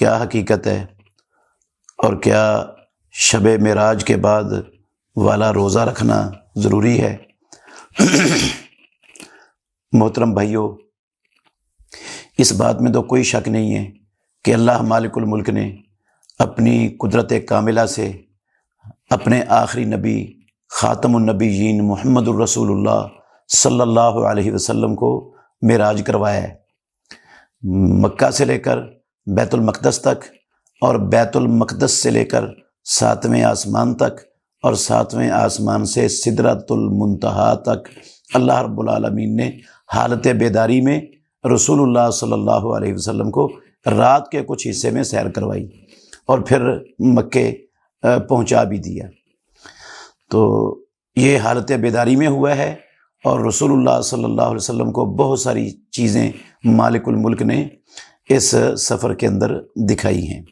کیا حقیقت ہے اور کیا شب معراج کے بعد والا روزہ رکھنا ضروری ہے؟ محترم بھائیو، اس بات میں تو کوئی شک نہیں ہے کہ اللہ مالک الملک نے اپنی قدرت کاملہ سے اپنے آخری نبی خاتم النبیین محمد الرسول اللہ صلی اللہ علیہ وسلم کو معراج کروایا ہے۔ مکہ سے لے کر بیت المقدس تک اور بیت المقدس سے لے کر 7ویں آسمان تک اور 7ویں آسمان سے سدرۃ المنتہا تک اللہ رب العالمین نے حالت بیداری میں رسول اللہ صلی اللہ علیہ وسلم کو رات کے کچھ حصے میں سیر کروائی اور پھر مکے پہنچا بھی دیا۔ تو یہ حالت بیداری میں ہوا ہے اور رسول اللہ صلی اللہ علیہ وسلم کو بہت ساری چیزیں مالک الملک نے اس سفر کے اندر دکھائی ہیں۔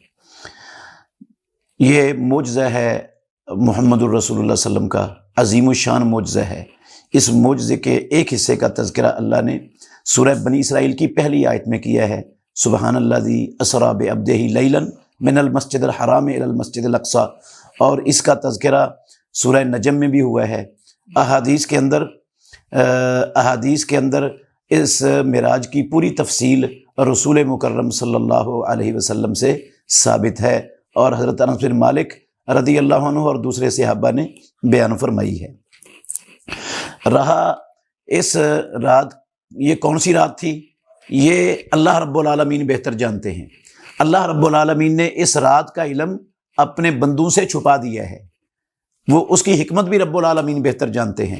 یہ معجزہ ہے محمد الرسول اللہ صلی اللہ علیہ وسلم کا، عظیم الشان معجزہ ہے۔ اس معجزے کے ایک حصے کا تذکرہ اللہ نے سورہ بنی اسرائیل کی پہلی آیت میں کیا ہے، سبحان الذی اسری بعبدہ لیلا من المسجد الحرام الی المسجد الاقصی، اور اس کا تذکرہ سورہ نجم میں بھی ہوا ہے۔ احادیث کے اندر اس معراج کی پوری تفصیل رسول مکرم صلی اللہ علیہ وسلم سے ثابت ہے اور حضرت انس بن مالک رضی اللہ عنہ اور دوسرے صحابہ نے بیان فرمائی ہے۔ رہا اس رات، یہ کون سی رات تھی، یہ اللہ رب العالمین بہتر جانتے ہیں۔ اللہ رب العالمین نے اس رات کا علم اپنے بندوں سے چھپا دیا ہے، وہ اس کی حکمت بھی رب العالمین بہتر جانتے ہیں۔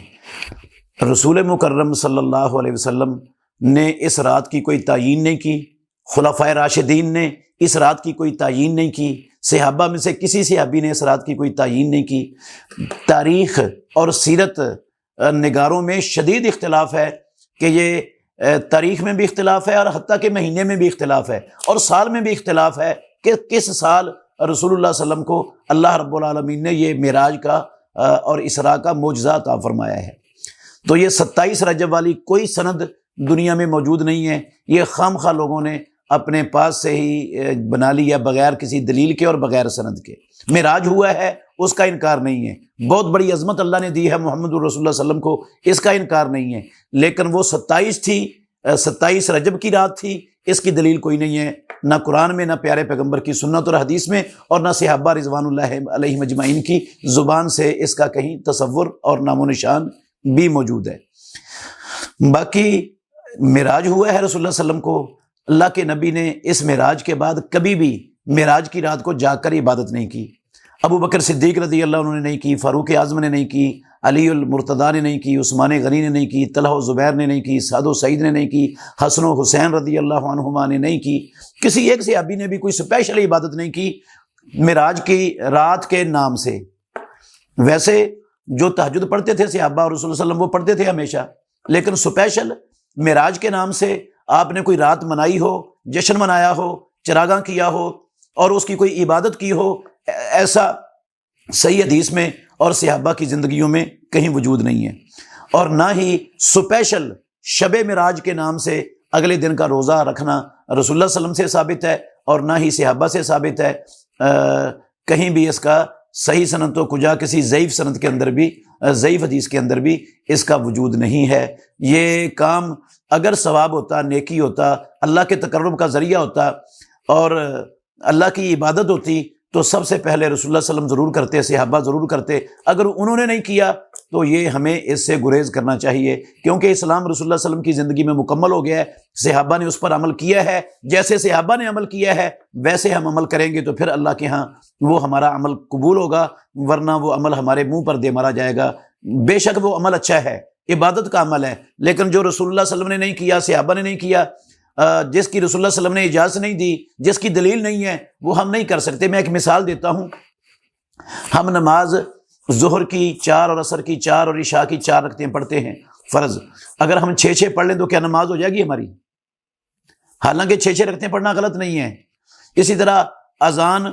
رسول مکرم صلی اللہ علیہ وسلم نے اس رات کی کوئی تعیین نہیں کی، خلفائے راشدین نے اس رات کی کوئی تعیین نہیں کی، صحابہ میں سے کسی صحابی نے اس رات کی کوئی تعیین نہیں کی۔ تاریخ اور سیرت نگاروں میں شدید اختلاف ہے کہ یہ تاریخ میں بھی اختلاف ہے اور حتیٰ کہ مہینے میں بھی اختلاف ہے اور سال میں بھی اختلاف ہے کہ کس سال رسول اللہ صلی اللہ علیہ وسلم کو اللہ رب العالمین نے یہ معراج کا اور اسراء کا معجزہ عطا فرمایا ہے۔ تو یہ 27 رجب والی کوئی سند دنیا میں موجود نہیں ہے، یہ خام خواہ لوگوں نے اپنے پاس سے ہی بنا لیا بغیر کسی دلیل کے اور بغیر سند کے۔ معراج ہوا ہے، اس کا انکار نہیں ہے، بہت بڑی عظمت اللہ نے دی ہے محمد الرسول اللہ صلی اللہ علیہ وسلم کو، اس کا انکار نہیں ہے، لیکن وہ 27 تھی، 27 رجب کی رات تھی، اس کی دلیل کوئی نہیں ہے، نہ قرآن میں، نہ پیارے پیغمبر کی سنت اور حدیث میں، اور نہ صحابہ رضوان اللہ علیہم اجمعین کی زبان سے اس کا کہیں تصور اور نام و نشان بھی موجود ہے۔ باقی معراج ہوا ہے رسول اللہ صلی اللہ علیہ وسلم کو، اللہ کے نبی نے اس معراج کے بعد کبھی بھی معراج کی رات کو جاگ کر عبادت نہیں کی۔ ابو بکر صدیق رضی اللہ عنہ نے نہیں کی، فاروق اعظم نے نہیں کی، علی المرتضیٰ نے نہیں کی، عثمان غنی نے نہیں کی، طلحہ و زبیر نے نہیں کی، سعد و سعید نے نہیں کی، حسن و حسین رضی اللہ عنہما نے نہیں کی، کسی ایک صحابی نے بھی کوئی سپیشل عبادت نہیں کی معراج کی رات کے نام سے۔ ویسے جو تہجد پڑھتے تھے صحابہ اور رسول اللہ صلی اللہ علیہ وسلم وہ پڑھتے تھے ہمیشہ، لیکن سپیشل معراج کے نام سے آپ نے کوئی رات منائی ہو، جشن منایا ہو، چراغاں کیا ہو اور اس کی کوئی عبادت کی ہو، ایسا صحیح حدیث میں اور صحابہ کی زندگیوں میں کہیں وجود نہیں ہے۔ اور نہ ہی سپیشل شب معراج کے نام سے اگلے دن کا روزہ رکھنا رسول اللہ صلی اللہ علیہ وسلم سے ثابت ہے اور نہ ہی صحابہ سے ثابت ہے۔ کہیں بھی اس کا صحیح سند تو کجا کسی ضعیف سند کے اندر بھی، ضعیف حدیث کے اندر بھی اس کا وجود نہیں ہے۔ یہ کام اگر ثواب ہوتا، نیکی ہوتا، اللہ کے تقرب کا ذریعہ ہوتا اور اللہ کی عبادت ہوتی تو سب سے پہلے رسول اللہ صلی اللہ علیہ وسلم ضرور کرتے، صحابہ ضرور کرتے۔ اگر انہوں نے نہیں کیا تو یہ ہمیں اس سے گریز کرنا چاہیے، کیونکہ اسلام رسول اللہ صلی اللہ علیہ وسلم کی زندگی میں مکمل ہو گیا ہے، صحابہ نے اس پر عمل کیا ہے، جیسے صحابہ نے عمل کیا ہے ویسے ہم عمل کریں گے تو پھر اللہ کے ہاں وہ ہمارا عمل قبول ہوگا، ورنہ وہ عمل ہمارے منہ پر دے مارا جائے گا۔ بے شک وہ عمل اچھا ہے، عبادت کا عمل ہے، لیکن جو رسول اللہ صلی اللہ علیہ وسلم نے نہیں کیا، صحابہ نے نہیں کیا، جس کی رسول اللہ صلی اللہ علیہ وسلم نے اجازت نہیں دی، جس کی دلیل نہیں ہے، وہ ہم نہیں کر سکتے۔ میں ایک مثال دیتا ہوں، ہم نماز ظہر کی 4 اور عصر کی 4 اور عشاء کی 4 رکعتیں پڑھتے ہیں فرض، اگر ہم 6 پڑھ لیں تو کیا نماز ہو جائے گی ہماری؟ حالانکہ 6 رکعتیں پڑھنا غلط نہیں ہے۔ اسی طرح اذان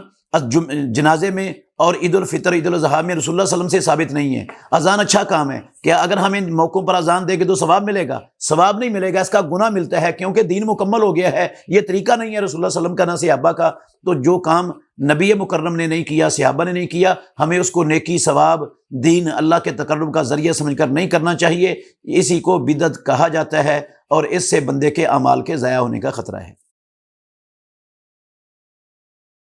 جنازے میں اور عید الفطر عید الاضحیٰ میں رسول اللہ صلی اللہ علیہ وسلم سے ثابت نہیں ہے۔ اذان اچھا کام ہے، کیا اگر ہم ان موقعوں پر اذان دیں گے تو ثواب ملے گا؟ ثواب نہیں ملے گا، اس کا گناہ ملتا ہے، کیونکہ دین مکمل ہو گیا ہے۔ یہ طریقہ نہیں ہے رسول اللہ صلی اللہ علیہ وسلم کا نہ صحابہ کا۔ تو جو کام نبی مکرم نے نہیں کیا، صحابہ نے نہیں کیا، ہمیں اس کو نیکی، ثواب، دین، اللہ کے تقرب کا ذریعہ سمجھ کر نہیں کرنا چاہیے۔ اسی کو بدعت کہا جاتا ہے اور اس سے بندے کے اعمال کے ضائع ہونے کا خطرہ ہے۔